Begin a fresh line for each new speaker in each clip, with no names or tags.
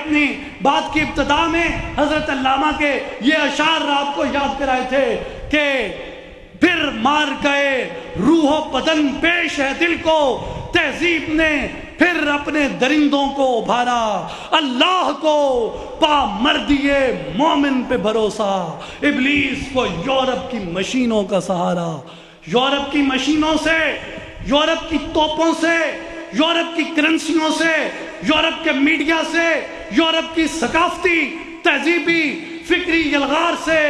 اپنی بات کی ابتدا میں حضرت علامہ کے یہ اشعار آپ کو یاد کرائے تھے کہ پھر مار گئے روح و بدن پیش ہے دل کو، تہذیب نے پھر اپنے درندوں کو ابھارا، اللہ کو پا مردیے مومن پہ بھروسہ، ابلیس کو یورپ کی مشینوں کا سہارا۔ یورپ کی مشینوں سے، یورپ کی توپوں سے، یورپ کی کرنسیوں سے، یورپ کے میڈیا سے، یورپ کی ثقافتی تہذیبی فکری یلغار سے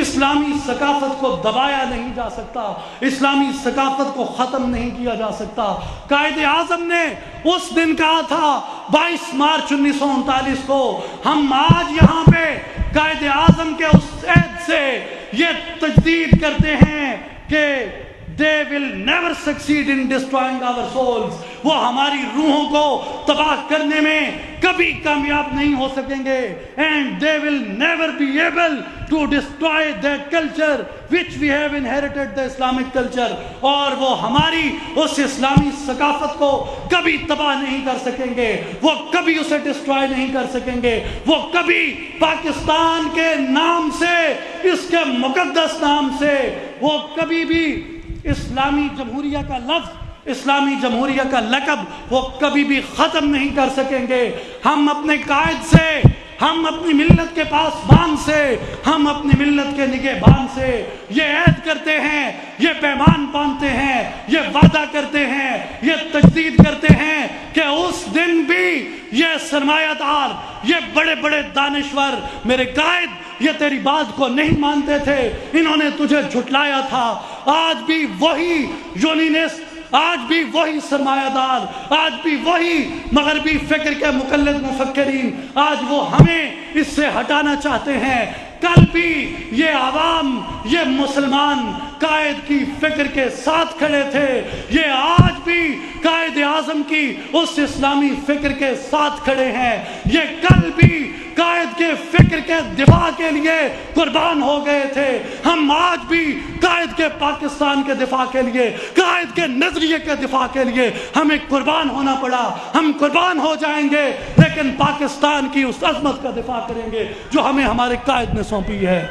اسلامی ثقافت کو دبایا نہیں جا سکتا، اسلامی ثقافت کو ختم نہیں کیا جا سکتا۔ قائد اعظم نے اس دن کہا تھا 22 مارچ 1939 کو، ہم آج یہاں پہ قائد اعظم کے اس عہد سے یہ تجدید کرتے ہیں کہ they will never succeed in destroying our souls، وہ ہماری روحوں کو تباہ کرنے میں کبھی کامیاب نہیں ہو سکیں گے، and they will never be able to destroy that culture which we have inherited, the Islamic culture، اور وہ ہماری اس اسلامی ثقافت کو کبھی تباہ نہیں کر سکیں گے، وہ کبھی اسے ڈسٹرائے نہیں کر سکیں گے، وہ کبھی پاکستان کے نام سے، اس کے مقدس نام سے، وہ کبھی بھی اسلامی جمہوریہ کا لفظ، اسلامی جمہوریہ کا لقب وہ کبھی بھی ختم نہیں کر سکیں گے۔ ہم اپنے قائد سے، ہم اپنی ملت کے پاسبان سے، ہم اپنی ملت کے نگہبان سے یہ عہد کرتے ہیں، یہ پیمان باندھتے ہیں، یہ وعدہ کرتے ہیں، یہ تجدید کرتے ہیں کہ اس دن بھی یہ سرمایہ دار، یہ بڑے بڑے دانشور، میرے قائد یہ تیری بات کو نہیں مانتے تھے، انہوں نے تجھے جھٹلایا تھا، آج بھی وہی یونینسٹ، آج بھی وہی سرمایہ دار، آج بھی وہی مغربی فکر کے مقلد مفکرین، آج وہ ہمیں اس سے ہٹانا چاہتے ہیں۔ کل بھی یہ عوام، یہ مسلمان قائد کی فکر کے ساتھ کھڑے تھے، یہ آج بھی قائد اعظم کی اس اسلامی فکر کے ساتھ کھڑے ہیں، یہ کل بھی قائد کے فکر کے دفاع کے لیے قربان ہو گئے تھے، ہم آج بھی قائد کے پاکستان کے دفاع کے لیے، قائد کے نظریے کے دفاع کے لیے ہمیں قربان ہونا پڑا، ہم قربان ہو جائیں گے، لیکن پاکستان کی اس عظمت کا دفاع کریں گے جو ہمیں ہمارے قائد نے سونپی ہے۔